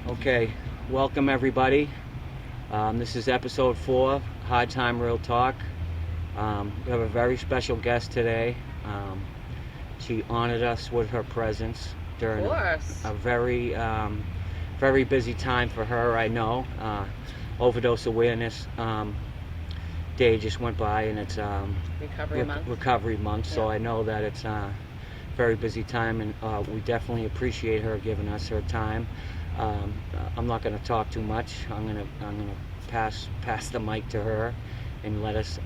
Okay, welcome everybody. This is episode 4, Hard Time Real Talk. We have a very special guest today. She honored us with her presence during a very, very busy time for her, I know. Overdose Awareness Day just went by, and it's Recovery Month, so I know that it's a very busy time, and we definitely appreciate her giving us her time. I'm not going to talk too much. I'm going to pass the mic to her and let us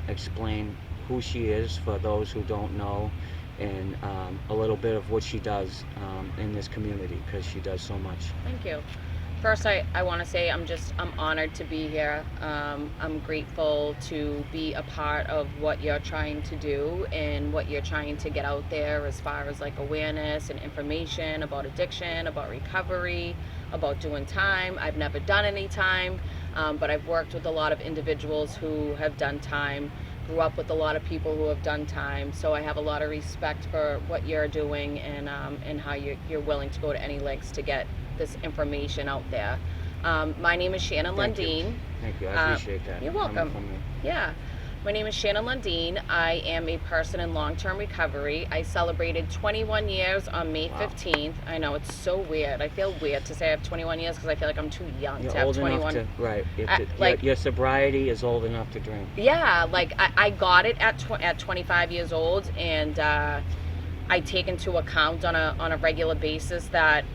explain who she is for those who don't know, and a little bit of what she does in this community, because she does so much. Thank you. First, I want to say I'm honored to be here. I'm grateful to be a part of what you're trying to do and what you're trying to get out there as far as like awareness and information about addiction, about recovery, about doing time. I've never done any time, but I've worked with a lot of individuals who have done time, grew up with a lot of people who have done time, so I have a lot of respect for what you're doing and how you're willing to go to any lengths to get this information out there. My name is Shannon Lundin. Thank you. I appreciate that. You're welcome. Yeah. My name is Shannon Lundin. I am a person in long-term recovery. I celebrated 21 years on May 15th. I know, it's so weird. I feel weird to say I have 21 years because I feel like I'm too young to have 21. Right. Your sobriety is old enough to drink. Yeah, like I got it at 25 years old, and I take into account on a regular basis that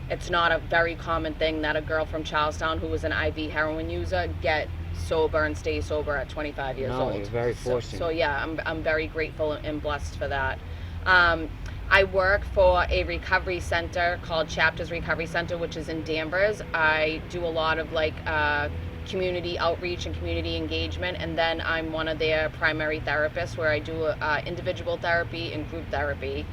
it's not a very common thing that a girl from Charlestown who was an IV heroin user get sober and stay sober at 25 years old. No, you're very fortunate. So yeah, I'm very grateful and blessed for that. I work for a recovery center called Chapters Recovery Center, which is in Danvers. I do a lot of community outreach and community engagement, and then I'm one of their primary therapists where I do individual therapy and group therapy.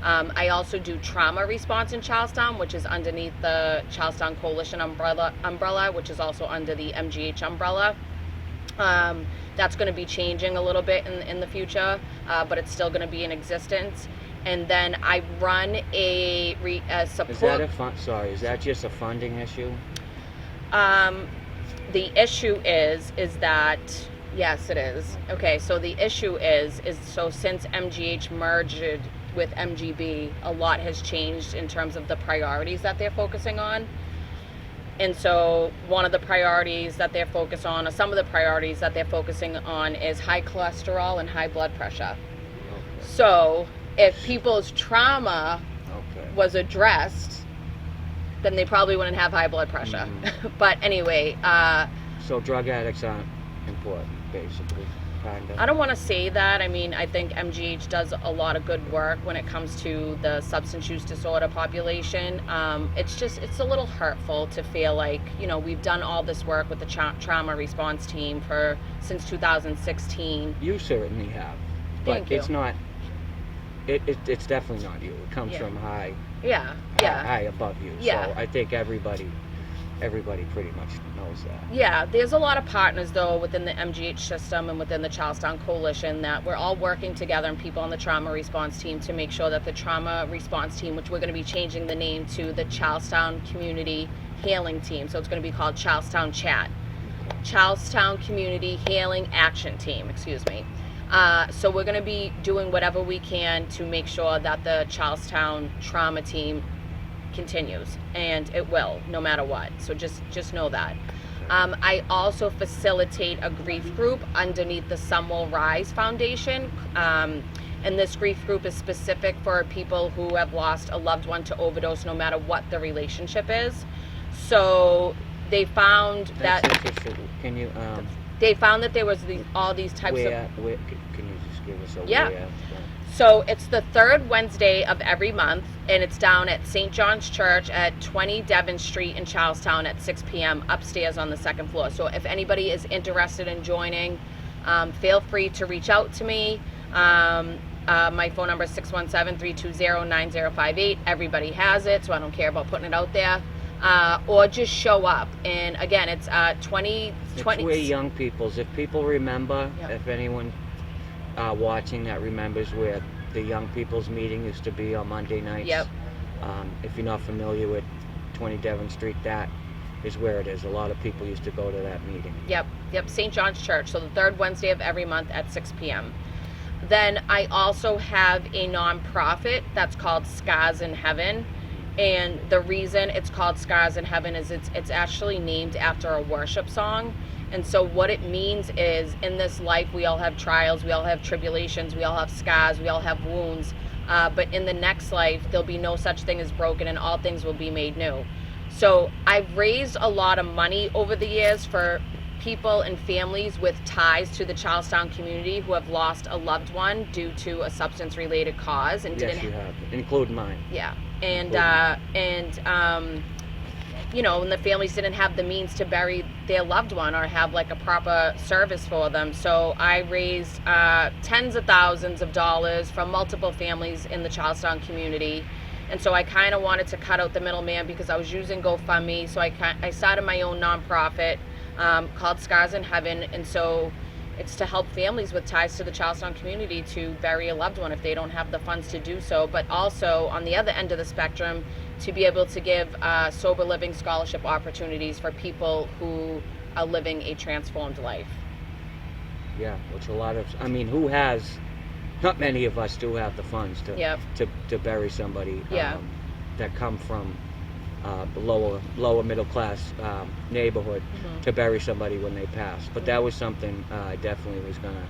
I also do trauma response in Charlestown, which is underneath the Charlestown Coalition umbrella, which is also under the MGH umbrella. That's going to be changing a little bit in the future, but it's still going to be in existence. And then I run a support. Is that just a funding issue? The issue is that, yes, it is. Okay, so the issue is so since MGH merged with MGB, a lot has changed in terms of the priorities that they're focusing on. And so one of the priorities that they're focused on, or some of the priorities that they're focusing on, is high cholesterol and high blood pressure. Okay. So if people's trauma was addressed, then they probably wouldn't have high blood pressure. Mm-hmm. But anyway. So drug addicts aren't important, basically. I don't want to say that. I mean, I think MGH does a lot of good work when it comes to the substance use disorder population. It's a little hurtful to feel like, we've done all this work with the trauma response team since 2016. You certainly have. But it's not, it's definitely not you. It comes from high above you. Yeah. So I think everybody pretty much knows that. Yeah, there's a lot of partners though within the MGH system and within the Charlestown Coalition that we're all working together, and people on the trauma response team, to make sure that the trauma response team, which we're going to be changing the name to the Charlestown Community Healing Team, so it's going to be called Charlestown Chat. Charlestown Community Healing Action Team, excuse me. So we're going to be doing whatever we can to make sure that the Charlestown trauma team continues, and it will, no matter what. So just know that. I also facilitate a grief group underneath the Some Will Rise Foundation, and this grief group is specific for people who have lost a loved one to overdose, no matter what the relationship is. So they found Can you? They found that there was all these types of. Where, can you just give us a where? So it's the third Wednesday of every month, and it's down at St. John's Church at 20 Devon Street in Charlestown at 6 p.m. upstairs on the second floor. So if anybody is interested in joining, feel free to reach out to me. My phone number is 617-320-9058. Everybody has it, so I don't care about putting it out there. Or just show up. And again, it's 20. We're young peoples. If people remember, if anyone watching that remembers where the young people's meeting used to be on Monday nights. Yep. If you're not familiar with 20 Devon Street. That is where it is. A lot of people used to go to that meeting. Yep, St. John's Church. So the third Wednesday of every month at 6 p.m. Then I also have a nonprofit that's called Scars in Heaven. And the reason it's called Scars in Heaven is it's actually named after a worship song. And so what it means is, in this life we all have trials, we all have tribulations, we all have scars, we all have wounds. But in the next life, there'll be no such thing as broken, and all things will be made new. So I've raised a lot of money over the years for people and families with ties to the Charlestown community who have lost a loved one due to a substance-related cause and Yes, you have, including mine. Yeah, and you know, when the families didn't have the means to bury their loved one or have like a proper service for them. So I raised tens of thousands of dollars from multiple families in the Charlestown community. And so I kind of wanted to cut out the middleman because I was using GoFundMe. So I started my own nonprofit called Scars in Heaven. And so it's to help families with ties to the Charlestown community to bury a loved one if they don't have the funds to do so. But also on the other end of the spectrum, to be able to give sober living scholarship opportunities for people who are living a transformed life. Yeah, which a lot of, I mean, who has, not many of us do have the funds to bury somebody that come from the lower middle class neighborhood to bury somebody when they pass. But that was something I definitely was going to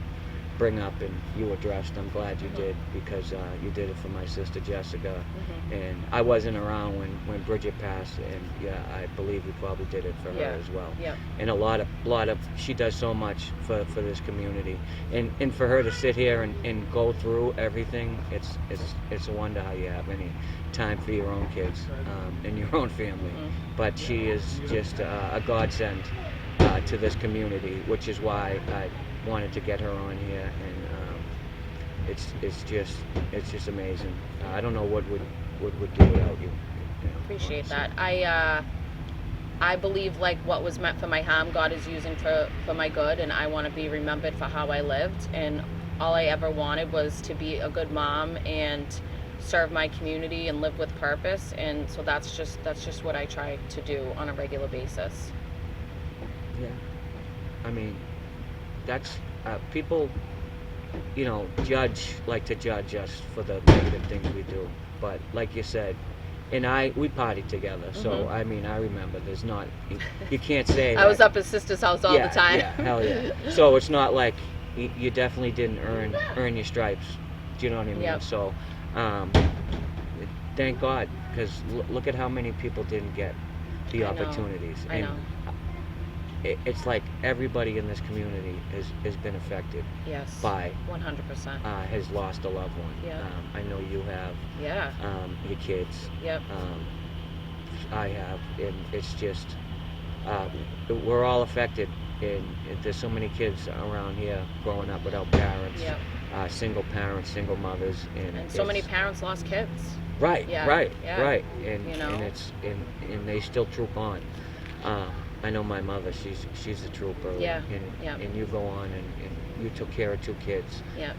bring up, and you addressed. I'm glad you did, because you did it for my sister Jessica, and I wasn't around when Bridget passed, and yeah, I believe you probably did it for her as well. And a lot of she does so much for this community, and for her to sit here and go through everything, it's a wonder how you have any time for your own kids and your own family. But she is just a godsend to this community, which is why I wanted to get her on here, and it's just amazing. I don't know what would do without you. Appreciate that. I believe like what was meant for my harm, God is using for my good, and I want to be remembered for how I lived, and all I ever wanted was to be a good mom and serve my community and live with purpose, and so that's just what I try to do on a regular basis. Yeah, I mean, that's people, like to judge us for the negative things we do, but like you said, and we partied together, so I mean, I remember there's not, you can't say I was up at sister's house all the time. Yeah, hell yeah. So it's not like you definitely didn't earn your stripes. Do you know what I mean? Yep. So thank God, because look at how many people didn't get the opportunities. I know. It's like everybody in this community has been affected. Yes. By 100%. Has lost a loved one. Yeah. I know you have. Yeah. Your kids. Yep. I have, and it's just we're all affected. And there's so many kids around here growing up without parents. Yep. Single parents, single mothers, and so many parents lost kids. Right. Yeah. Right. Yeah. Right. And they still troop on. I know my mother, she's a trooper. Yeah. And you go on and you took care of 2 kids. Yeah.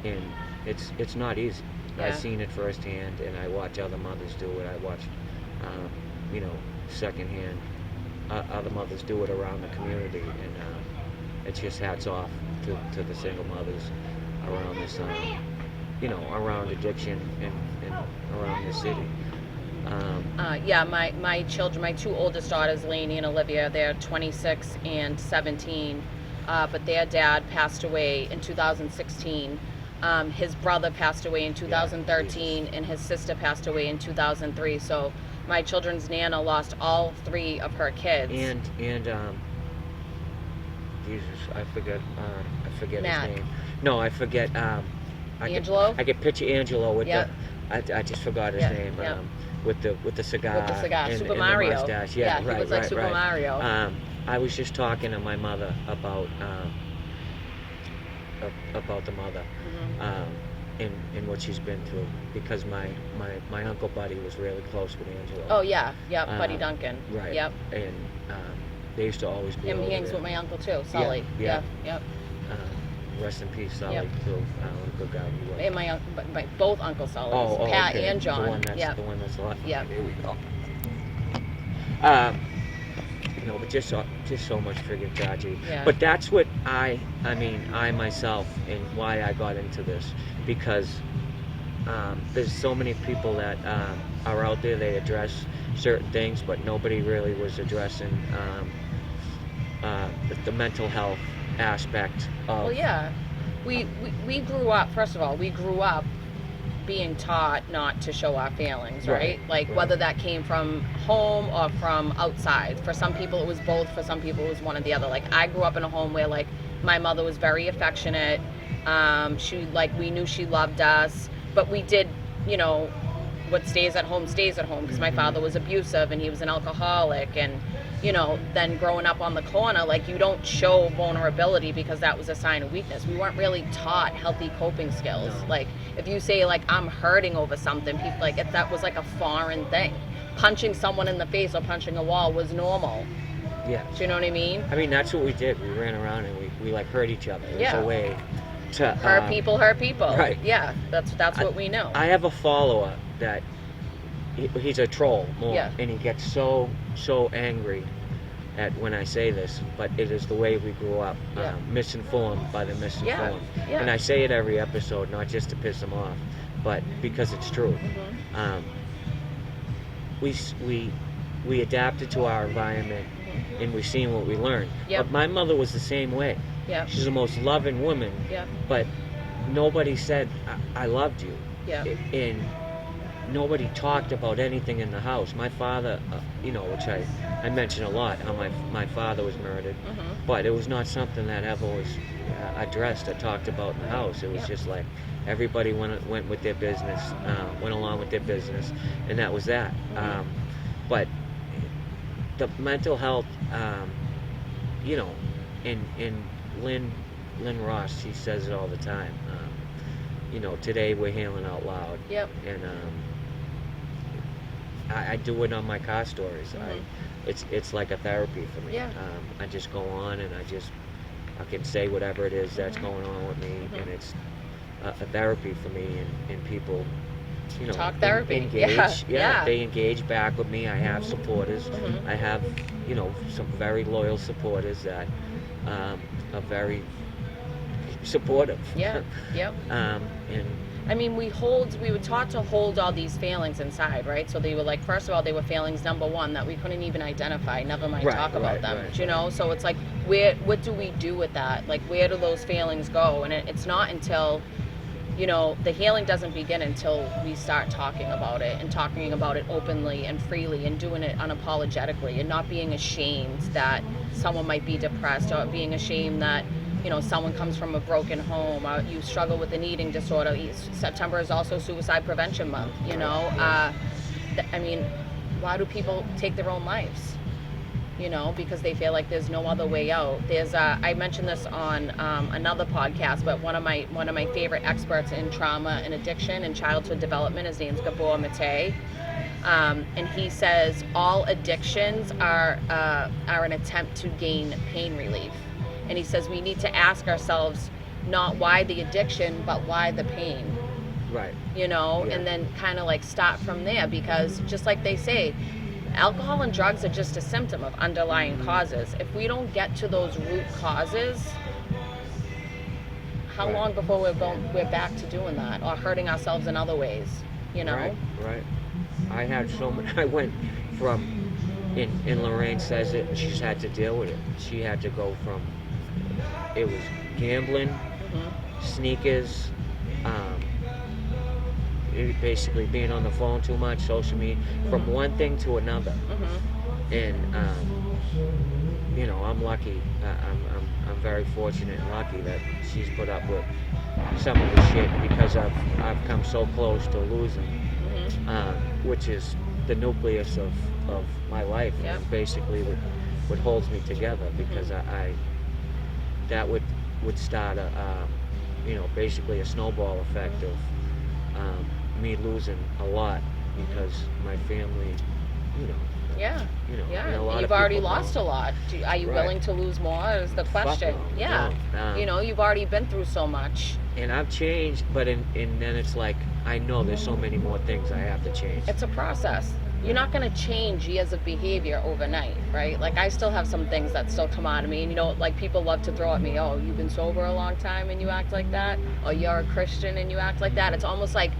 And it's not easy. Yeah. I've seen it firsthand, and I watch other mothers do it. I watch, secondhand other mothers do it around the community, and it's just hats off to the single mothers around this, around addiction and around the city. My children, my 2 oldest daughters, Lainey and Olivia, they're 26 and 17, but their dad passed away in 2016. His brother passed away in 2013, and his sister passed away in 2003. So my children's nana lost all 3 of her kids. And Jesus, I forget Matt. his name. No, I forget. Angelo? I could picture Angelo with I just forgot his name. Yeah. With the cigar. With the cigar, and Super the Mario. mustache. Yeah, right, he was like Super right. Mario. I was just talking to my mother about the mother, and what she's been through, because my Uncle Buddy was really close with Angelo. Oh yeah, Buddy Duncan. Right. Yep. And they used to always be He over hangs there. with my uncle too, Sully. Yeah. Yep. rest in peace, Sully, Yep. too. What a good guy he was. And my both Uncle Sullys, Oh, Pat okay. and John. The one that's Yep. the one that's alive. Yep. Here we go. But just so much friggin' tragedy. Yeah. But that's what I myself, and why I got into this, because there's so many people that are out there. They address certain things, but nobody really was addressing the mental health aspect of. Well, yeah, we grew up. First of all, we grew up being taught not to show our feelings, right? Like whether that came from home or from outside. For some people it was both, for some people it was one or the other. Like I grew up in a home where like my mother was very affectionate. We knew she loved us, but we did, what stays at home because my father was abusive and he was an alcoholic, and then growing up on the corner, like you don't show vulnerability because that was a sign of weakness. We weren't really taught healthy coping skills. No. Like if you say like I'm hurting over something, people that was like a foreign thing. Punching someone in the face or punching a wall was normal. Yeah. Do you know what I mean? I mean, that's what we did. We ran around and we like hurt each other. It was Yeah. a way to Hurt people. Right. Yeah, that's what we know. I have a follower that he's a troll more, Yeah. and he gets so angry at when I say this, but it is the way we grew up, Yeah. misinformed by the misinformed. Yeah. And I say it every episode, not just to piss him off, but because it's true. Mhm. We adapted to our environment, and we've seen what we learned. Yep. But my mother was the same way. Yeah. She's the most loving woman, Yeah. but nobody said, I loved you. Yeah. And nobody talked about anything in the house. My father, which I mention a lot, how my father was murdered, Mhm. but it was not something that ever was addressed or talked about in the house. It was Yeah. just like everybody went with their business, went along with their business, and that was that. Mhm. But the mental health, in Lynn Ross, she says it all the time. Today we're healing out loud. Yep. And I do it on my car stories. Mhm. It's like a therapy for me. Yeah. I just go on and I can say whatever it is that's going on with me, Mhm. and it's a therapy for me, and people, Talk therapy. engage. Yeah. They engage back with me. I have supporters. Mhm. I have, some very loyal supporters that are very supportive. Yeah. Yep. And I mean, we were taught to hold all these failings inside, right? So they were like, first of all, they were failings number one that we couldn't even identify, never mind Right, talk about right, them, right. So it's like, what do we do with that? Like, where do those failings go? And it's not until, the healing doesn't begin until we start talking about it, and talking about it openly and freely, and doing it unapologetically, and not being ashamed that someone might be depressed, or being ashamed that someone comes from a broken home, or you struggle with an eating disorder. September is also Suicide Prevention Month, why do people take their own lives? Because they feel like there's no other way out. I mentioned this on another podcast, but one of my favorite experts in trauma and addiction and childhood development, his name's Gabor Mate, and he says all addictions are an attempt to gain pain relief. And he says we need to ask ourselves not why the addiction, but why the pain. right. Yeah. And then kind of like start from there, because just like they say, alcohol and drugs are just a symptom of underlying causes. If we don't get to those root causes, how Right. long before we're back to doing that or hurting ourselves in other ways, Right. I had so much. I went from, and Lorraine says it, she's had to deal with it. She had to go from, it was gambling, sneakers, basically being on the phone too much, social media, from one thing to another. And I'm lucky. I'm very fortunate and lucky that she's put up with some of the shit, because I've come so close to losing, which is the nucleus of my life, Yep. and basically what holds me together, because I that would start basically a snowball effect of me losing a lot, because my family, you know. Yeah. You know, Yeah. and a lot You've of already people lost a don't. lot. Are you Right. willing to lose more? Is the Fuck question. no, Yeah. no. You know, you've already been through so much. And I've changed, but and then it's like I know there's so many more things I have to change. It's a process. You're not going to change years of behavior overnight, right? Like, I still have some things that still come out of me. And, you know, like, people love to throw at me, oh, you've been sober a long time and you act like that? Or you're a Christian and you act like that? It's almost like,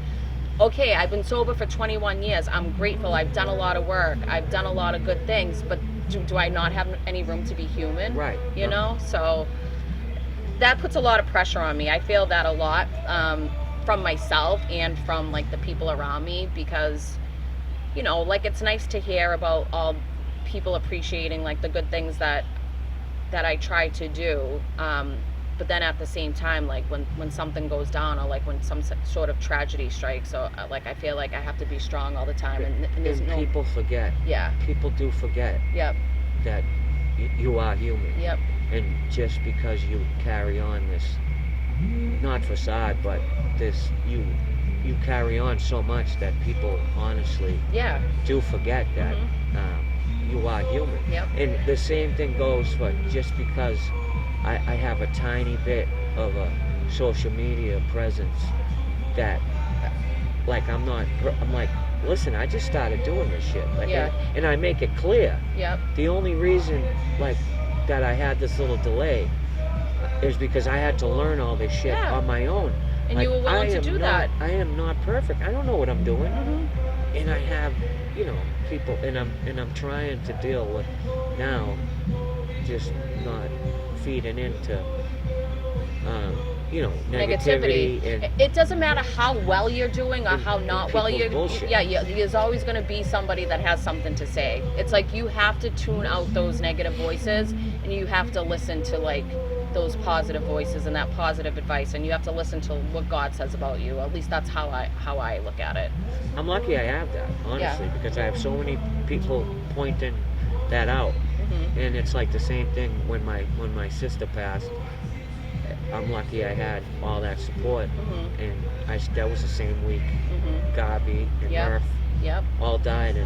okay, I've been sober for 21 years. I'm grateful. I've done a lot of work. I've done a lot of good things. But do I not have any room to be human? Right. You know? So that puts a lot of pressure on me. I feel that a lot from myself and from, like, the people around me, because, you know, like, it's nice to hear about all people appreciating, like, the good things that I try to do, but then at the same time, like, when something goes down, or like when some sort of tragedy strikes, or like, I feel like I have to be strong all the time, and there's no. People forget. Yeah. People do forget. Yep. That you are human. Yep. And just because you carry on this, not facade, but this, you carry on so much that people honestly Yeah. do forget that you are human. Yep. And the same thing goes for just because I have a tiny bit of a social media presence that, like, I'm like, listen, I just started doing this shit. Like, Yeah. and I make it clear. Yep. The only reason, like, that I had this little delay is because I had to learn all this shit Yeah. on my own. And Like, you were willing to do that. I am not perfect. I don't know what I'm doing. Mm-hmm. And I have, you know, people, and I'm trying to deal with now, just not feeding into, you know, negativity. And It doesn't matter how well you're doing or how not well people's you're. bullshit. Yeah, there's always going to be somebody that has something to say. It's like you have to tune out those negative voices, and you have to listen to, like, those positive voices and that positive advice, and you have to listen to what God says about you. At least that's how I look at it. I'm lucky I have that, honestly, because I have so many people pointing that out. Mm-hmm. And it's like the same thing when my sister passed. I'm lucky I had all that support, Mm-hmm. and that was the same week. Mm-hmm. Gabi and Yep. Murph Yep. all died in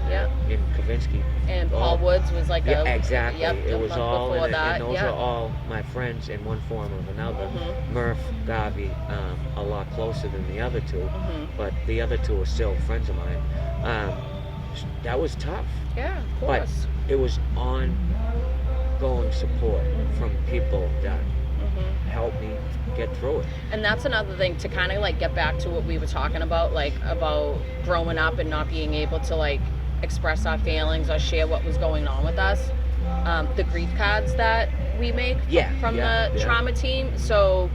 Kavinsky. And Paul Woods was like Yeah, exactly. Yep, It a was month all, before and that. those Yep. are all my friends in one form or another. Mm-hmm. Murph, Gabi, a lot closer than the other two, Mm-hmm. but the other two are still friends of mine. That was tough. Yeah, of But course. it was ongoing support from people that Mm-hmm. helped me get through it. And that's another thing, to kind of, like, get back to what we were talking about, like, about growing up and not being able to, like, express our feelings or share what was going on with us. The grief cards that we make from the trauma team. So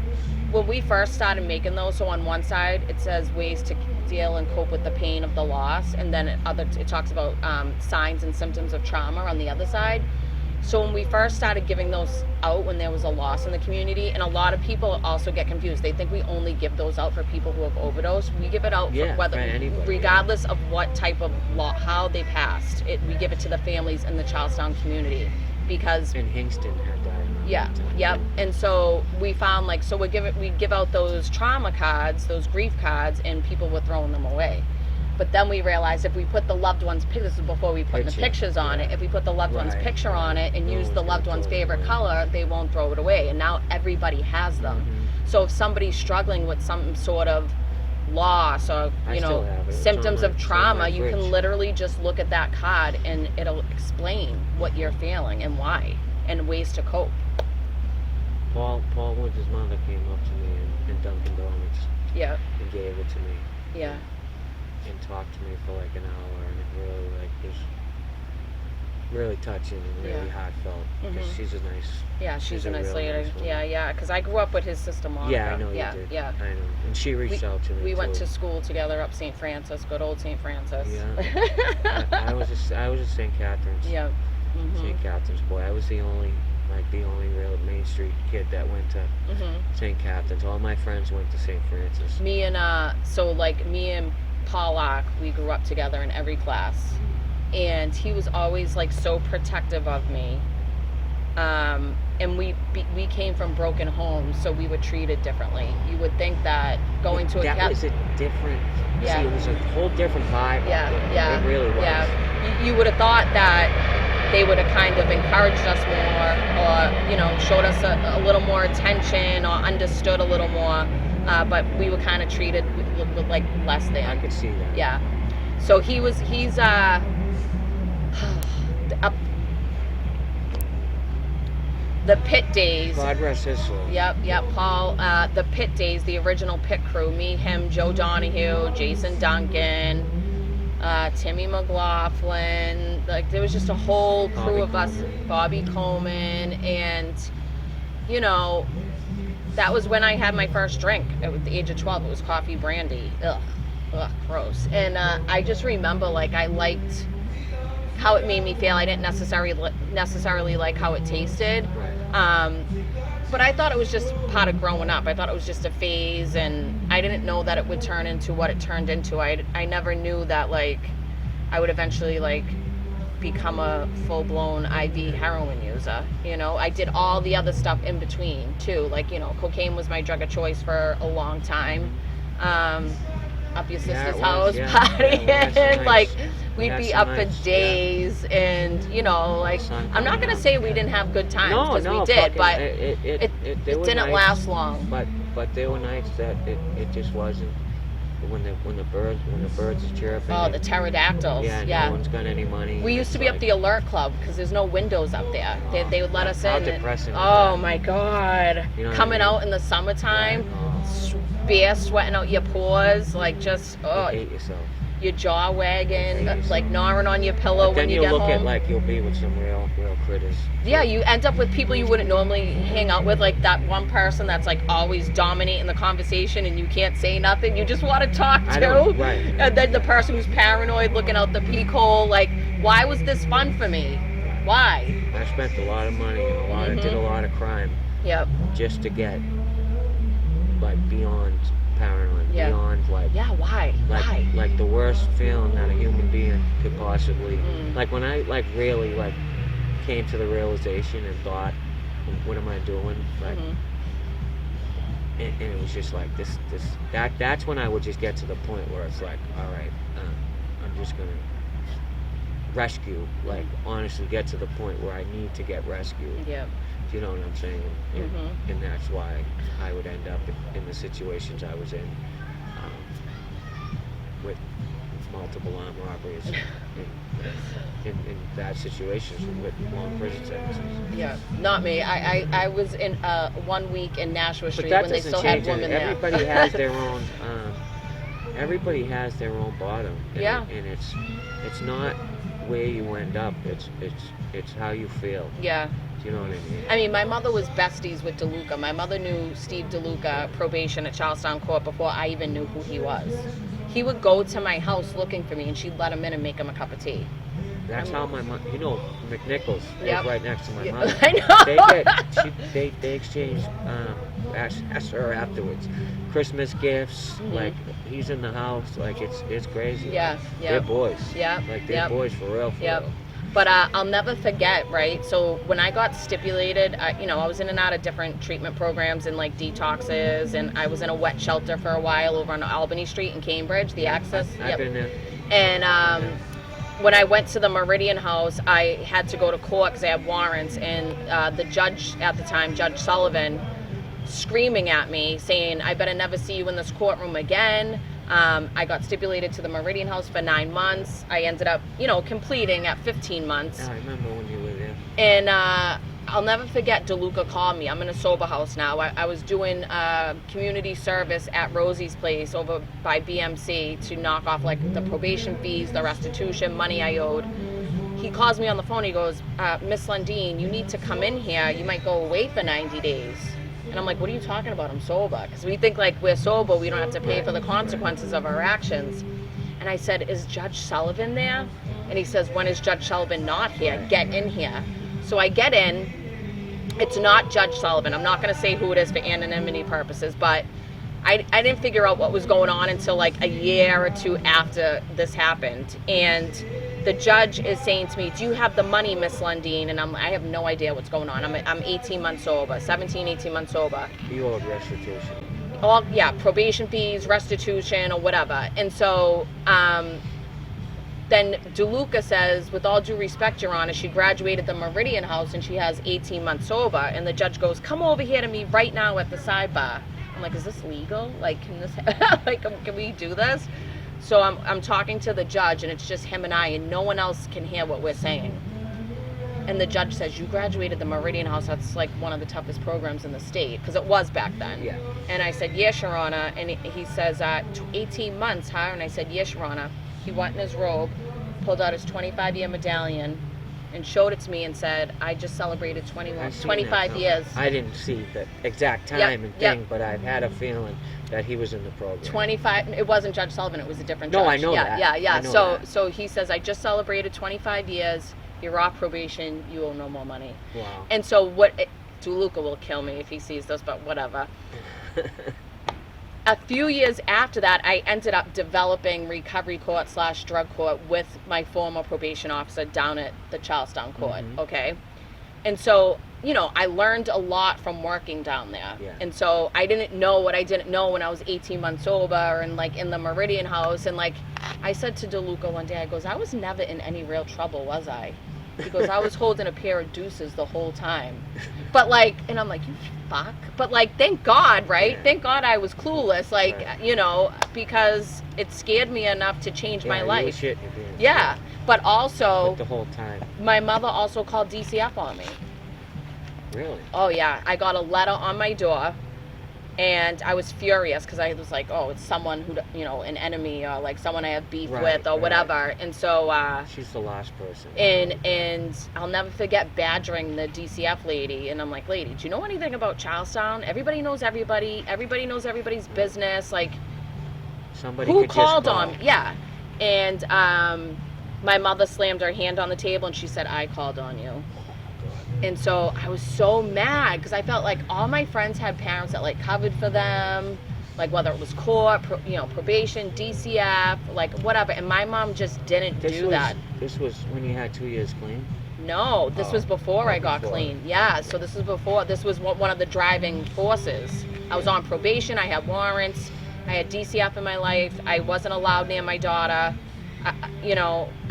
when we first started making those, so on one side it says ways to deal and cope with the pain of the loss, and then it talks about signs and symptoms of trauma on the other side. So when we first started giving those out when there was a loss in the community, and a lot of people also get confused. They think we only give those out for people who have overdosed. We give it out for for anybody, regardless of what type of how they passed. We give it to the families in the Charlestown community, because And Hingston had died. Yep. And so we found, like, so we give out those trauma cards, those grief cards, and people were throwing them away. But then we realized if we put the loved one's this is before we put the pictures on it. If we put the loved one's picture on it and use the loved one's favorite color, they won't throw it away. And now everybody has them. Mm-hmm. So if somebody's struggling with some sort of loss or symptoms of trauma, you can literally just look at that card and it'll explain what you're feeling and why, and ways to cope. Paul Woods' mother came up to me in Dunkin' Donuts Yeah. and gave it to me. Yeah. And talked to me for like an hour, and it really, like, was really touching and really heartfelt, because she's a nice. Yeah, she's a nice really lady. nice woman. Yeah, because I grew up with his sister Monica. Yeah, I know you did. Yeah. I know. And she reached out to me. We went too. to school together up St. Francis, good old St. Francis. Yeah. I was at St. Catherine's. Yeah. Mm-hmm. St. Catherine's boy. I was the only real Main Street kid that went to St. Catherine's. All my friends went to St. Francis. Me and Paul Locke, we grew up together in every class, and he was always, like, so protective of me. And we came from broken homes, so we were treated differently. You would think that going to a that was a different. See, it was a whole different vibe. Yeah. It really was. Yeah. you would have thought that they would have kind of encouraged us more, or, you know, showed us a little more attention, or understood a little more, but we were kind of treated with like less than. I could see that. Yeah. So he's the pit days. God rest his soul. Yep, Paul. The pit days, the original pit crew, me, him, Joe Donahue, Jason Duncan, Timmy McLaughlin. Like, there was just a whole crew of us, Bobby Coleman, and, you know, that was when I had my first drink at the age of 12. It was coffee brandy. Ugh, gross. And I just remember, like, I liked how it made me feel. I didn't necessarily like how it tasted. But I thought it was just part of growing up. I thought it was just a phase, and I didn't know that it would turn into what it turned into. I never knew that, like, I would eventually, like, become a full-blown IV heroin user. You know, I did all the other stuff in between too. Like, you know, cocaine was my drug of choice for a long time. Up your sister's house, partying, nice. like, we'd be up for days, and, you know, like, I'm not gonna say we didn't have good times, because we did, but it didn't last long. But there were nights that it just wasn't. When the birds are chirping. Oh, the pterodactyls. Yeah. No one's got any money. We used to be up the alert club because there's no windows up there. They would let us in. How depressing. Oh my God. You know coming what I mean? out in the summertime, Oh. bare sweating out your pores, like, just You hate yourself. your jaw wagging, yourself. like gnawing on your pillow when you get home. Then you'll look at, like, you'll be with some real critters. Yeah, you end up with people you wouldn't normally hang out with, like that one person that's, like, always dominating the conversation and you can't say nothing. You just want to talk to. Right. And then the person who's paranoid looking out the peek hole, like, why was this fun for me? Why? I spent a lot of money and did a lot of crime. Yep. Just to get, like, beyond paranoid, Yeah. beyond, like, Yeah, why? Why? like the worst feeling that a human being could possibly, like, when I, like, really, like, came to the realization and thought, what am I doing? Like, and it was just like that's when I would just get to the point where it's like, all right, I'm just gonna rescue, like, honestly get to the point where I need to get rescued. Yeah. Do you know what I'm saying? And that's why I would end up in the situations I was in, with multiple armed robberies in bad situations with long prison sentences. Yeah, not me. I was in 1 week in Nashua Street But that when they doesn't still had change women it. there. Everybody has their own. Everybody has their own bottom. And Yeah. and it's not where you end up. It's how you feel. Yeah. Do you know what I mean? I mean, my mother was besties with DeLuca. My mother knew Steve DeLuca, probation at Charlestown Court, before I even knew who he was. He would go to my house looking for me, and she'd let him in and make him a cup of tea. That's how my mom. You know, McNichols Yep. is right next to my Yeah, mother. I know. They exchange. Ask her afterwards. Christmas gifts. Like, he's in the house. Like, it's crazy. Yeah, Like, yeah. They're boys. Yeah, Like, they're yeah. boys for real. Yep. But I'll never forget, right? So when I got stipulated, I was in and out of different treatment programs and, like, detoxes, and I was in a wet shelter for a while over on Albany Street in Cambridge, the Access. I've been there. And when I went to the Meridian House, I had to go to court because I had warrants, and the judge at the time, Judge Sullivan, screaming at me, saying, I better never see you in this courtroom again. I got stipulated to the Meridian House for 9 months. I ended up, completing at 15 months. Yeah, I remember when you were there. And I'll never forget, DeLuca called me. I'm in a sober house now. I was doing community service at Rosie's place over by BMC to knock off, like, the probation fees, the restitution, money I owed. He calls me on the phone. He goes, Miss Lundin, you need to come in here. You might go away for 90 days. And I'm like, what are you talking about? I'm sober. Because we think, like, we're sober, we don't have to pay for the consequences of our actions. And I said, is Judge Sullivan there? And he says, when is Judge Sullivan not here? Get in here. So I get in. It's not Judge Sullivan. I'm not going to say who it is for anonymity purposes, but I didn't figure out what was going on until, like, a year or two after this happened. And the judge is saying to me, do you have the money, Miss Lundin? And I have no idea what's going on. I'm 18 months sober, 18 months sober. You owed restitution. Probation fees, restitution, or whatever. And so then DeLuca says, with all due respect, Your Honor, she graduated the Meridian House and she has 18 months sober. And the judge goes, come over here to me right now at the sidebar. I'm like, is this legal? Like, can this, like, can we do this? So I'm talking to the judge, and it's just him and I, and no one else can hear what we're saying. And the judge says, you graduated the Meridian House. That's like one of the toughest programs in the state, because it was back then. Yeah. And I said, yes, Your Honor. And he says, 18 months, huh? And I said, yes, Your Honor. He went in his robe, pulled out his 25-year medallion, and showed it to me and said, I just celebrated 25 years. I didn't see the exact time and thing, but I've had a feeling that he was in the program. 25, it wasn't Judge Sullivan, it was a different judge. No, I know that. Yeah. So he says, I just celebrated 25 years, you're off probation, you owe no more money. Wow. And so DeLuca will kill me if he sees this, but whatever. A few years after that, I ended up developing recovery court / drug court with my former probation officer down at the Charlestown court, okay? And so, you know, I learned a lot from working down there. Yeah. And so I didn't know what I didn't know when I was 18 months sober and like in the Meridian House. And like I said to DeLuca one day, I goes, I was never in any real trouble, was I? He goes, I was holding a pair of deuces the whole time. But like, and I'm like, you fuck. But like, thank God, right? Yeah. Thank God I was clueless, like, you know, because it scared me enough to change my life. Yeah. But also, the whole time. My mother also called DCF on me. Really? Oh yeah. I got a letter on my door. And I was furious because I was like, oh, it's someone who, you know, an enemy or like someone I have beef with or whatever. And so she's the last person. And I'll never forget badgering the DCF lady. And I'm like, lady, do you know anything about Charlestown? Everybody knows everybody. Everybody knows everybody's business. Like, somebody who could called just on me? Yeah. And my mother slammed her hand on the table and she said, I called on you. And so I was so mad because I felt like all my friends had parents that like covered for them, like whether it was court, probation, DCF, like whatever. And my mom just didn't do that. This was when you had 2 years clean? No, this was before I got clean. Yeah, so this was one of the driving forces. I was on probation, I had warrants, I had DCF in my life, I wasn't allowed near my daughter.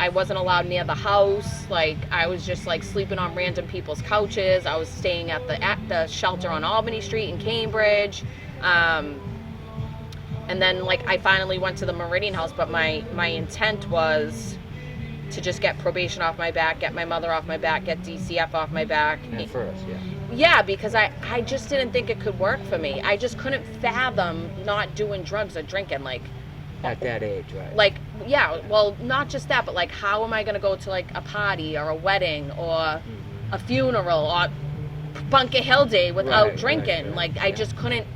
I wasn't allowed near the house. Like, I was just like sleeping on random people's couches. I was staying at the shelter on Albany Street in Cambridge. And then like I finally went to the Meridian House, but my intent was to just get probation off my back, get my mother off my back, get DCF off my back. At first, yeah. Yeah, because I just didn't think it could work for me. I just couldn't fathom not doing drugs or drinking, like. At that age, right? Like, yeah, well, not just that, but like, how am I going to go to like a party or a wedding or a funeral or Bunker Hill Day without drinking? Like, I just couldn't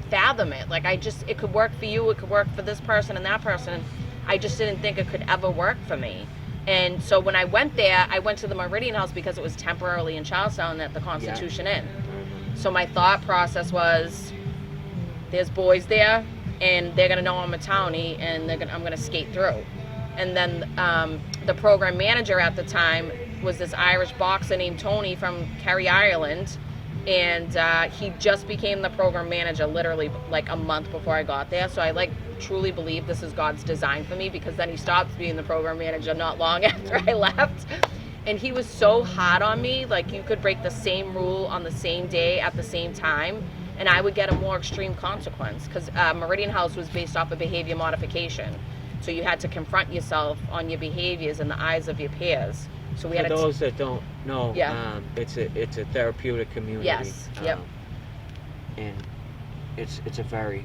fathom it. Like, it could work for you, it could work for this person and that person. And I just didn't think it could ever work for me. And so when I went there, I went to the Meridian House because it was temporarily in Charlestown at the Constitution Inn. So my thought process was, there's boys there, and they're gonna know I'm a townie, and I'm gonna skate through. And then the program manager at the time was this Irish boxer named Tony from Kerry, Ireland, and he just became the program manager literally like a month before I got there. So I like truly believe this is God's design for me, because then he stopped being the program manager not long after I left. And he was so hard on me, like you could break the same rule on the same day at the same time, and I would get a more extreme consequence, because Meridian House was based off of behavior modification. So you had to confront yourself on your behaviors in the eyes of your peers. So we For had those that don't know, it's a therapeutic community. Yes. Yep. And it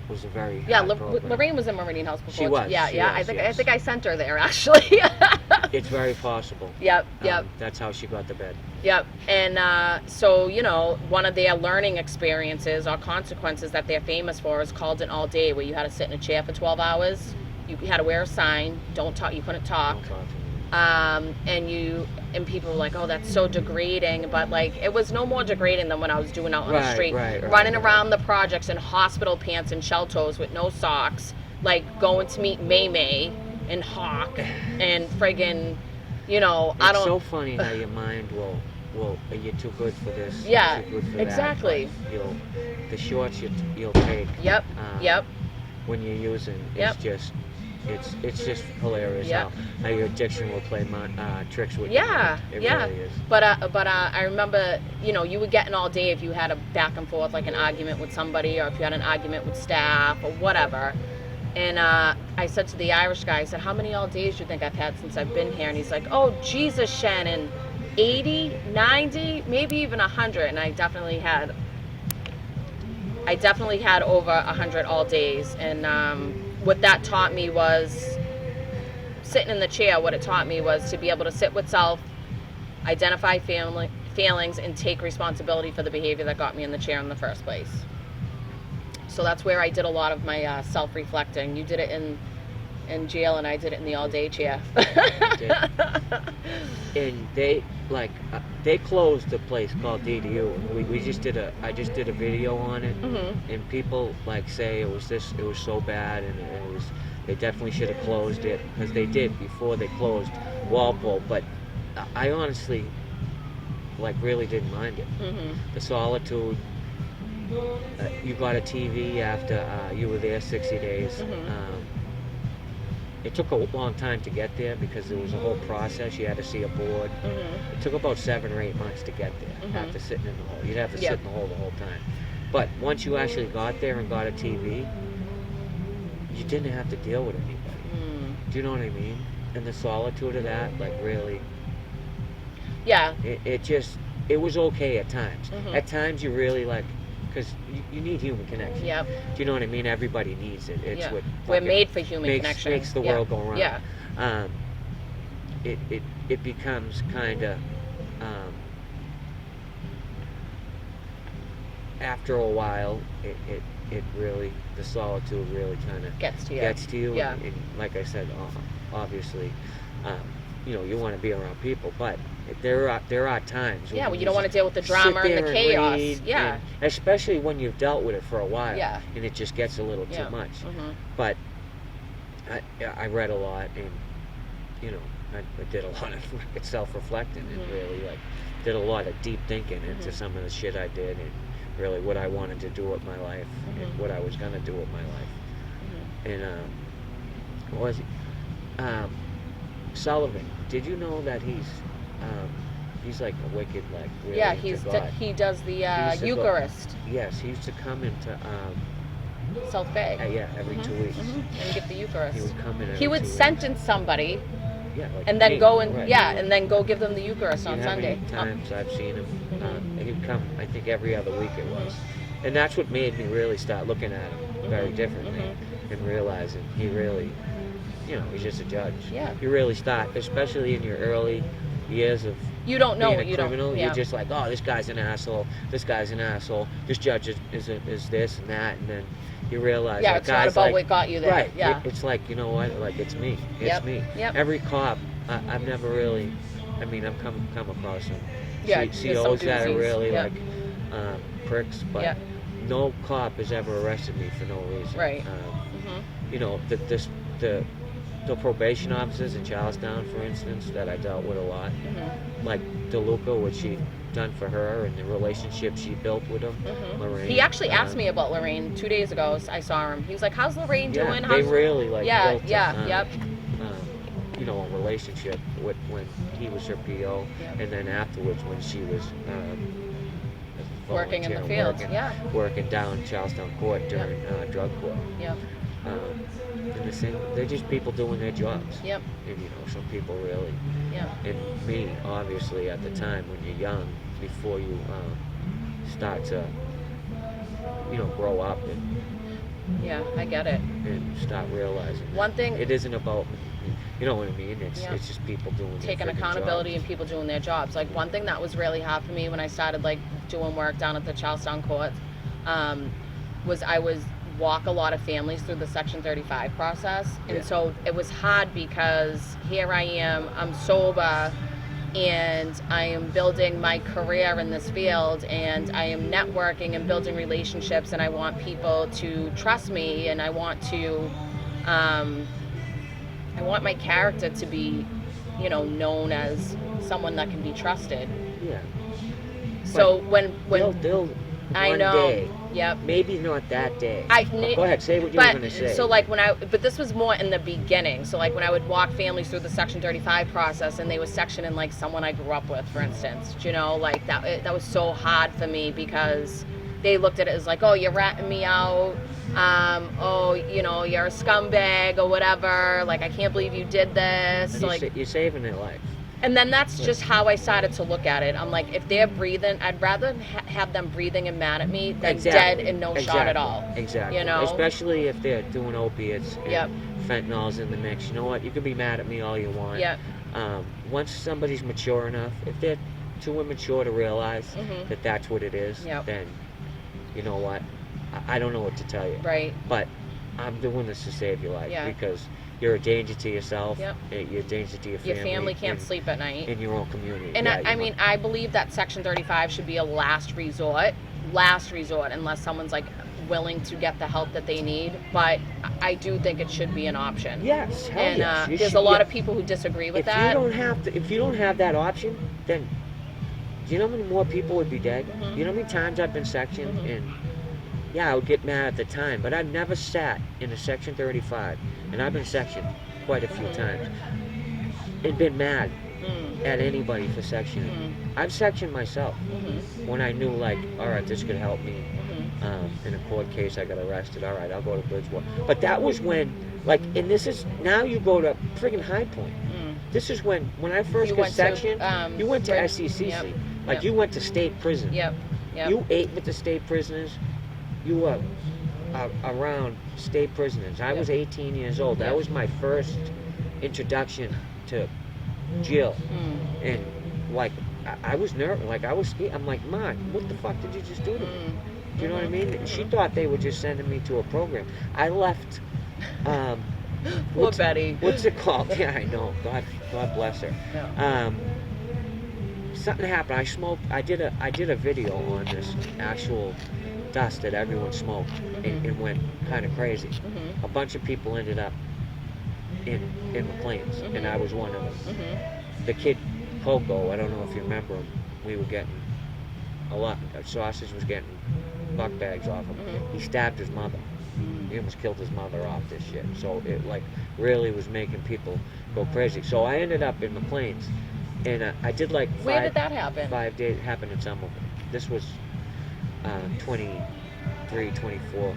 was a very Lorraine was in Meridian House before. She was. Yeah. I think I sent her there actually. It's very possible. Yep. That's how she got to bed. Yep. And so, one of their learning experiences or consequences that they're famous for is called an all day, where you had to sit in a chair for 12 hours. You had to wear a sign, don't talk, you couldn't talk. Don't talk to me. And people were like, oh, that's so degrading. But like, it was no more degrading than when I was doing out on the street, running around the projects in hospital pants and shell toes with no socks, like going to meet May and Hawk and friggin', It's so funny how your mind will, you're too good for this. Yeah, too good for exactly. The shorts you'll take. Yep. When you're using, it's just it's just hilarious how your addiction will play tricks with you. It really is. But I remember, you would get in all day if you had a back and forth, like an argument with somebody, or if you had an argument with staff or whatever. And I said to the Irish guy, I said, how many all days do you think I've had since I've been here? And he's like, oh, Jesus, Shannon, 80, 90, maybe even 100. And I definitely had over 100 all days. And what that taught me was, sitting in the chair, what it taught me was to be able to sit with self, identify failings, and take responsibility for the behavior that got me in the chair in the first place. So that's where I did a lot of my self-reflecting. You did it in jail, and I did it in the all-day chair. And they closed the place called DDU. I just did a video on it, and people say it was so bad, and they definitely should have closed it, because they did before they closed Walpole. But I honestly really didn't mind it. The Solitude. You got a TV after you were there 60 days. It took a long time to get there because there was a whole process. You had to see a board. It took about 7 or 8 months to get there after sitting in the hole. You'd have to sit in the hole the whole time. But once you actually got there and got a TV, you didn't have to deal with anybody. Do you know what I mean? And the solitude of that, really... Yeah. It was okay at times. At times you really because you need human connection. Yep. Do you know what I mean? Everybody needs it. It's what we're made for human connection. Makes the world go round. Yeah. It becomes kind of after a while it really, the solitude really kind of gets to you. Yeah. And like I said, obviously, you want to be around people, but there are times when you don't want to deal with the drama and the chaos. And especially when you've dealt with it for a while. Yeah. And it just gets a little too much. But I read a lot, and I did a lot of self-reflecting, and really did a lot of deep thinking into some of the shit I did, and really what I wanted to do with my life, and what I was gonna do with my life. And what was he? Sullivan. Did you know that he's like a wicked, really he does the Eucharist. Yes, he used to come into South Bay. Every 2 weeks. And get the Eucharist. He would come in. He would sentence somebody. And me, then go and right. and then go give them the Eucharist on Sunday. Times I've seen him, and he'd come, I think every other week it was, and that's what made me really start looking at him very differently, and realizing he really, he's just a judge. Yeah. You really start, especially in your early years of you don't know being a criminal. You're just like, oh, this guy's an asshole. This guy's an asshole. This judge is this and that, and then you realize it's not about what got you there. Right. Yeah. It's like, you know what? It's me. It's me. Yep. Every cop, I've never really. I mean, I've come across some COs that are really pricks, but no cop has ever arrested me for no reason. Right. The probation officers in Charlestown, for instance, that I dealt with a lot, like DeLuca, what she done for her and the relationship she built with him. Lorraine. He actually asked me about Lorraine 2 days ago. I saw him. He was like, "How's Lorraine doing?" They really built a relationship with when he was her PO, and then afterwards when she was working in the field, working down Charlestown Court during drug court. And the same, they're just people doing their jobs. And some people really. And me, obviously, at the time when you're young, before you start to, grow up and. I get it. And start realizing. One thing. It isn't about. You know what I mean? It's just people doing taking accountability jobs. And people doing their jobs. One thing that was really hard for me when I started doing work down at the Charlestown court, was I was walk a lot of families through the Section 35 process, and so it was hard because here I am, I'm sober, and I am building my career in this field, and I am networking and building relationships, and I want people to trust me, and I want my character to be, known as someone that can be trusted. Yeah. So when I one know. day. Yep. Maybe not that day. I But go ahead, say what you were going to say. So like but this was more in the beginning. So like when I would walk families through the Section 35 process, and they were sectioning like someone I grew up with, for instance, you know, like that was so hard for me because they looked at it as like, oh, you're ratting me out. Oh, you know, you're a scumbag or whatever. Like, I can't believe you did this. And Like, you're saving their life. and then that's just how I started to look at it. I'm like, if they're breathing, I'd rather have them breathing and mad at me than dead and no shot at all. Exactly. You know? Especially if they're doing opiates and Yep. fentanyl's in the mix. You know what? You can be mad at me all you want. Yep. Once somebody's mature enough, if they're too immature to realize that that's what it is, Yep. then you know what? I don't know what to tell you. Right. But I'm doing this to save your life Yeah. because you're a danger to yourself. Yep. You're a danger to your family. Your family can't and sleep at night. in your own community. And Yeah, I you know. mean, I believe that Section 35 should be a last resort, unless someone's like willing to get the help that they need. But I do think it should be an option. Yes, hell And yes. You there's should- a lot yeah. of people who disagree with If that. if you don't have that option, then do you know how many more people would be dead? Mhm. You know how many times I've been sectioned and yeah, I would get mad at the time, but I've never sat in a Section 35, and I've been sectioned quite a few times, and been mad at anybody for sectioning. I've sectioned myself when I knew, like, all right, this could help me. In a court case, I got arrested. All right, I'll go to Bridgewater. But that was when, like, and this is, now you go to friggin' High Point. This is when I first You got went sectioned, you went to Bridge- SCCC. yep, Like, yep. you went to state prison. Yep. Yep. You ate with the state prisoners. You were around state prisoners. I was 18 years old. That Yep. was my first introduction to jail. And, like, I was nervous. Like, I was scared. I'm like, Mom, what the fuck did you just do to me? Do you know what I mean? She thought they were just sending me to a program. I left. Poor Betty. What's it called? Yeah, I know. God bless her. Yeah. Something happened. I did a video on this actual dust that everyone smoked and went kind of crazy. A bunch of people ended up in McLean's, and I was one of them. The kid Pogo, I don't know if you remember him. We were getting a lot. Sausage was getting buck bags off him. He stabbed his mother. He almost killed his mother off this shit. So it like really was making people go crazy. So I ended up in McLean's, and I did like Where did that happen? 5 days. It happened in Somerville. This was 23, 24.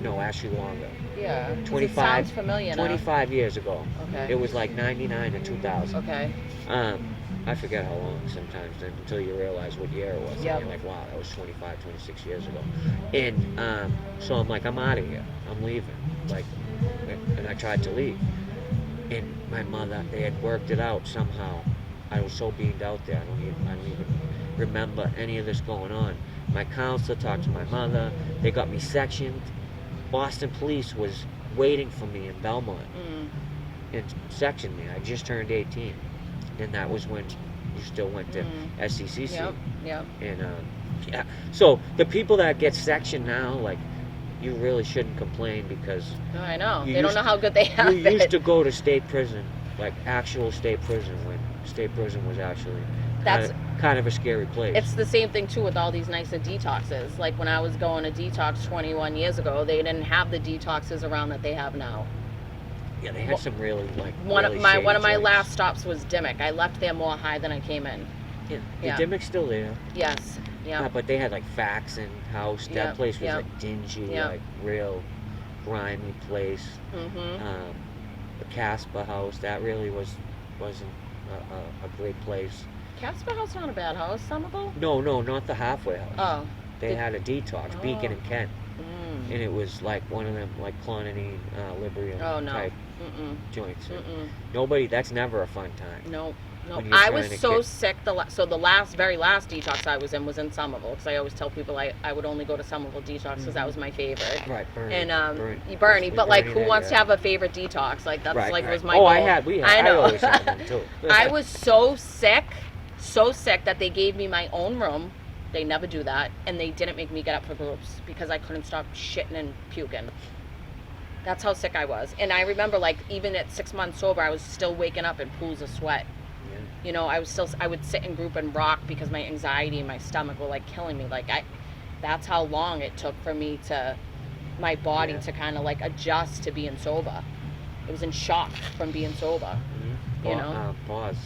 No, actually longer. Yeah. 'Cause 25. It sounds familiar now. 25 years ago. Okay. It was like 99 to 2000. Okay. I forget how long sometimes until you realize what year it was. And Yep. you're like, wow, that was 25, 26 years ago. And so I'm like, I'm out of here. I'm leaving. Like, and I tried to leave. And my mother, they had worked it out somehow. I was so beamed out there. I don't even remember any of this going on. My counselor talked to my mother. They got me sectioned. Boston Police was waiting for me in Belmont and sectioned me. I just turned 18. And that was when you still went to SCCC. Yep. And yeah, so the people that get sectioned now, like, you really shouldn't complain because I know. You They don't used- know how good they have you it. used to go to state prison, like actual state prison, when state prison was actually kind of a scary place. It's the same thing too with all these nicer detoxes. Like when I was going to detox 21 years ago, they didn't have the detoxes around that they have now. Yeah, they had some really like One really of my shady last joints. stops was Dimmock. I left there more high than I came in. Yeah, Dimmock's still there. Yes. Yeah. But they had like Faxon House. That Yep, place was yep. like dingy, Yep. like real grimy place. The Casper House, that really wasn't a great place. Casper House not a bad house. Somerville. No, not the halfway house. Oh. They had a detox, Beacon Oh. and Kent, and it was like one of them like clonidine, Librium Oh no. type Mm-mm. joints. And Mm-mm. nobody. That's never a fun time. No. When you're I trying was to so get- sick. So the very last detox I was in Somerville, because I always tell people I would only go to Somerville detox because that was my favorite. Right, Bernie. And Bernie. Bernie, but like, who Bernie, wants to yeah. have a favorite detox? Like that's Right, like right. was my Oh, goal. we had. I know. always had them too. I was so sick that they gave me my own room. They never do that, and they didn't make me get up for groups because I couldn't stop shitting and puking. That's how sick I was. And I remember, like, even at 6 months sober, I was still waking up in pools of sweat. Yeah. You know, I would sit in group and rock because my anxiety and my stomach were like killing me. Like that's how long it took for me to, my body to kind of like adjust to being sober. It was in shock from being sober. You know? Pause.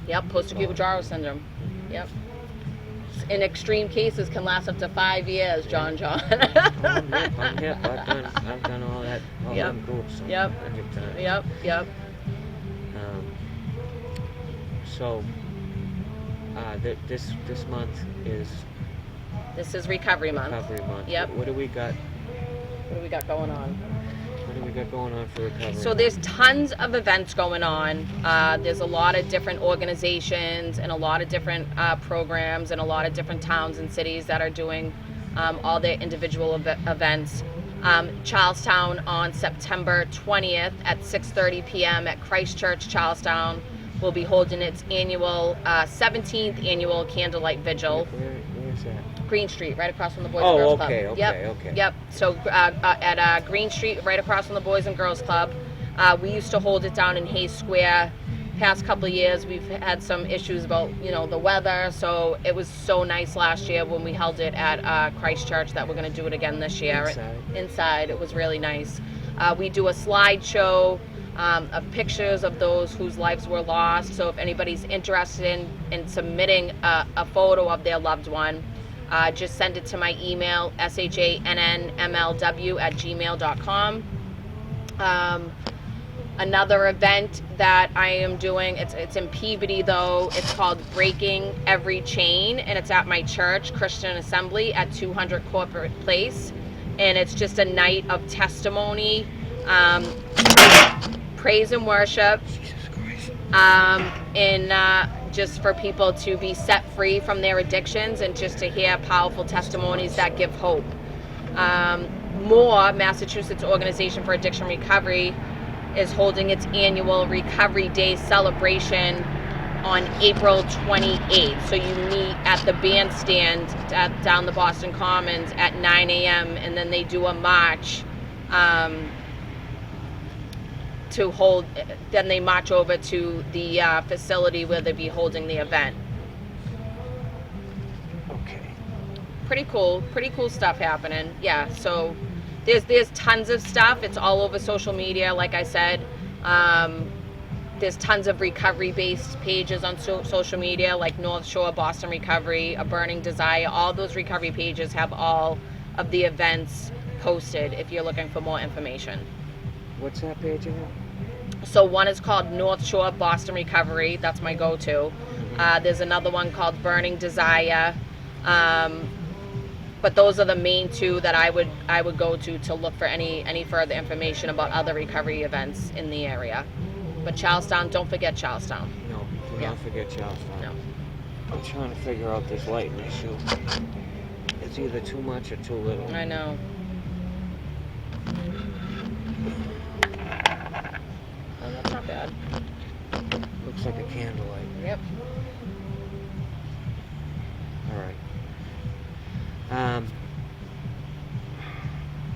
Yep, post-acute withdrawal syndrome. Yep. In extreme cases can last up to 5 years, John. I'm hip. I've done all that, all them groups. Yep. 100 times. Yep. So, this month is This is Recovery Month. Recovery Month. Yep. What do we got? What do we got going on? What do we got going on for Recovery? So there's tons of events going on. There's a lot of different organizations and a lot of different programs and a lot of different towns and cities that are doing all their individual events. Charlestown on September 20th at 6:30 p.m. at Christ Church, Charlestown, will be holding its annual 17th annual candlelight vigil. Where is that? Green Street, right across from the Boys and Girls Club. Okay. Yep. So at Green Street, right across from the Boys and Girls Club. We used to hold it down in Hayes Square. Past couple of years, we've had some issues about, the weather. So it was so nice last year when we held it at Christ Church that we're going to do it again this year. Inside, it was really nice. We do a slideshow of pictures of those whose lives were lost. So if anybody's interested in submitting a photo of their loved one, just send it to my email, shannonmlw@gmail.com. Another event that I am doing, it's in Peabody though, it's called Breaking Every Chain, and it's at my church, Christian Assembly at 200 Corporate Place, and it's just a night of testimony, praise and worship, and just for people to be set free from their addictions and just to hear powerful testimonies that give hope. Massachusetts Organization for Addiction Recovery is holding its annual Recovery Day celebration on April 28th. So you meet at the bandstand down the Boston Commons at 9 a.m. and then they do a march then they march over to the facility where they'll be holding the event. Okay. Pretty cool stuff happening. Yeah, so there's tons of stuff. It's all over social media, like I said. There's tons of recovery-based pages on social media, like North Shore, Boston Recovery, A Burning Desire. All those recovery pages have all of the events posted if you're looking for more information. What's that page again? So one is called North Shore Boston Recovery. That's my go-to. There's another one called Burning Desire. But those are the main two that I would go to look for any further information about other recovery events in the area. But Charlestown, don't forget Charlestown. No, do not forget Charlestown. No. I'm trying to figure out this lighting issue. It's either too much or too little. I know. Oh, that's not bad. Looks like a candlelight. Yep. All right. I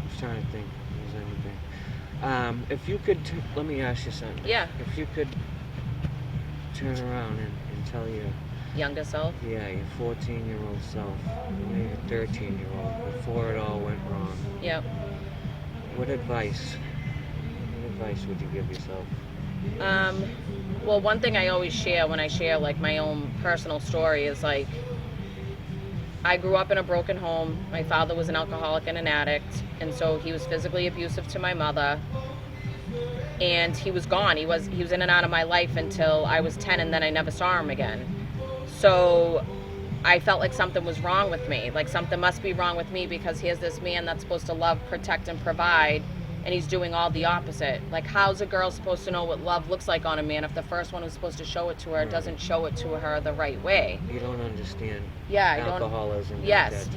was trying to think if there's anything. If you could, let me ask you something. Yeah. If you could turn around and tell your Younger self? your 14-year-old self, maybe 13-year-old, before it all went wrong. Yep. What advice would you give yourself? Well, one thing I always share when I share like my own personal story is like, I grew up in a broken home. My father was an alcoholic and an addict, and so he was physically abusive to my mother. And he was gone. He was in and out of my life until I was 10, and then I never saw him again. So I felt like something was wrong with me. Like something must be wrong with me because here's this man that's supposed to love, protect, and provide, and he's doing all the opposite. Like, how's a girl supposed to know what love looks like on a man if the first one who's supposed to show it to her doesn't show it to her the right way? You don't understand alcoholism. Yes.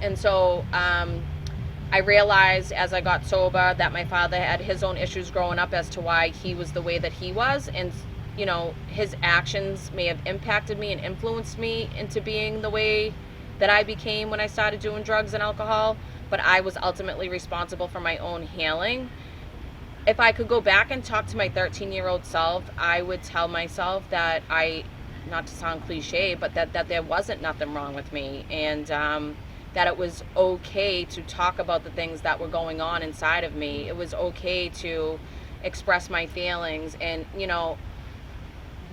And so I realized as I got sober that my father had his own issues growing up as to why he was the way that he was, and his actions may have impacted me and influenced me into being the way that I became when I started doing drugs and alcohol, but I was ultimately responsible for my own healing. If I could go back and talk to my 13-year-old self, I would tell myself that not to sound cliche, but that there wasn't nothing wrong with me, and that it was okay to talk about the things that were going on inside of me. It was okay to express my feelings. And, you know,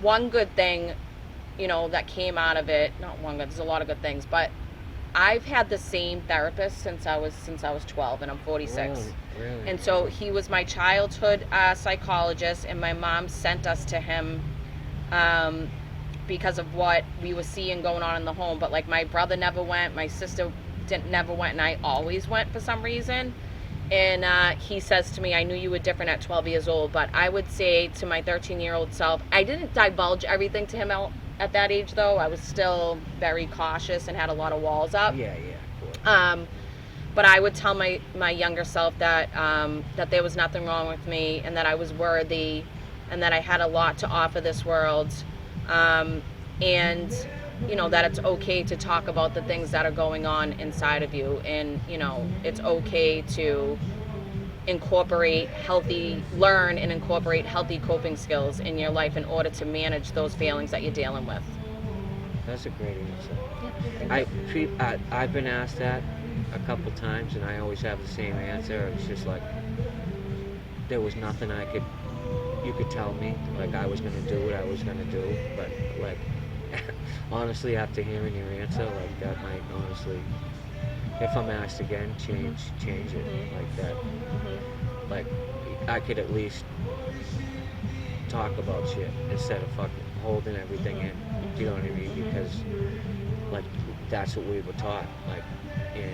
one good thing, you know, that came out of it, not one good, there's a lot of good things, but I've had the same therapist since I was 12, and I'm 46. Really? And so he was my childhood psychologist, and my mom sent us to him because of what we were seeing going on in the home. But like, my brother never went, my sister never went, and I always went for some reason. And he says to me, I knew you were different at 12 years old, but I would say to my 13-year-old self, I didn't divulge everything to him at that age, though. I was still very cautious and had a lot of walls up. Yeah, of course. But I would tell my younger self that that there was nothing wrong with me, and that I was worthy, and that I had a lot to offer this world, and you know, that it's okay to talk about the things that are going on inside of you, and you know, it's okay to learn and incorporate healthy coping skills in your life in order to manage those feelings that you're dealing with. That's a great answer. Yeah, I've been asked that a couple times, and I always have the same answer. It's just like, there was nothing you could tell me, like I was going to do what I was going to do, but like, honestly, after hearing your answer, like, that might honestly, if I'm asked again, change it, like that. Like, I could at least talk about shit instead of fucking holding everything in. Do you know what I mean? Because, like, that's what we were taught. Like, and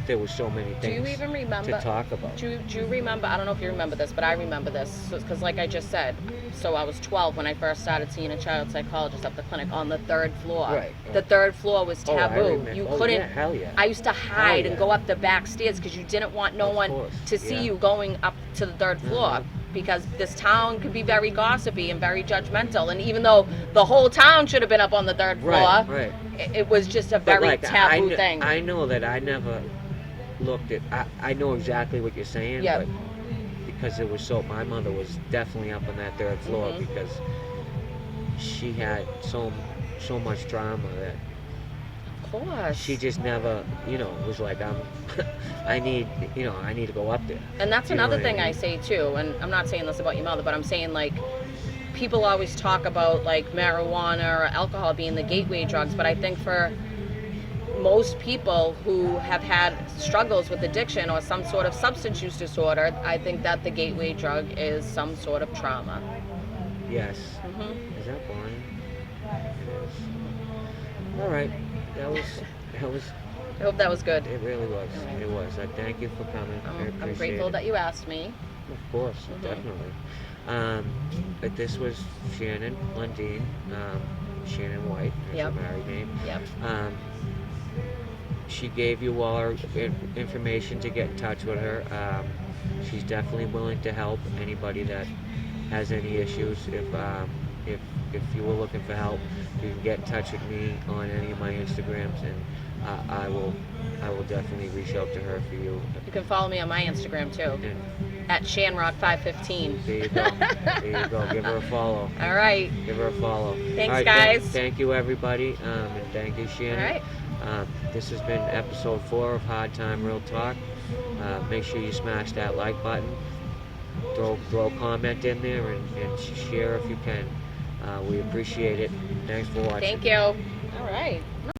there were so many things. Do you even remember to talk about? Do you remember? I don't know if you remember this, but I remember this because, like I just said, so I was 12 when I first started seeing a child psychologist at the clinic on the 3rd floor. Right. The 3rd floor was taboo. You couldn't. Yeah, hell yeah. I used to hide and yeah. go up the back stairs because you didn't want no Of one course, to see yeah. you going up to the 3rd floor. Because this town could be very gossipy and very judgmental, and even though the whole town should have been up on the 3rd floor, Right. it was just a very like, taboo thing. I know that I never looked at. I know exactly what you're saying, Yep. but because it was so, my mother was definitely up on that 3rd floor because she had so much drama that Of course. she just never, you know, was like, I need to go up there. And that's You know another what I thing mean? I say too, and I'm not saying this about your mother, but I'm saying, like, people always talk about like marijuana or alcohol being the gateway drugs, but I think for most people who have had struggles with addiction or some sort of substance use disorder, I think that the gateway drug is some sort of trauma. Yes. Mm-hmm. Is that Bonnie? It is. All right. That was. I hope that was good. It really was. It was. I thank you for coming. I appreciate I'm grateful it. that you asked me. Of course, definitely. But this was Shannon Lundin, Shannon White, is her Yep. married name. Yep. She gave you all her information to get in touch with her. She's definitely willing to help anybody that has any issues. If you were looking for help, you can get in touch with me on any of my Instagrams, and I will definitely reach out to her for you. You can follow me on my Instagram too, And at Shanrock515. there you go. There you go. Give her a follow. All right. Give her a follow. Thanks, All right, guys. Thank you, everybody, and thank you, Shannon. All right. This has been episode 4 of Hard Time Real Talk. Make sure you smash that like button. Throw a comment in there and share if you can. We appreciate it. Thanks for watching. Thank you. All right.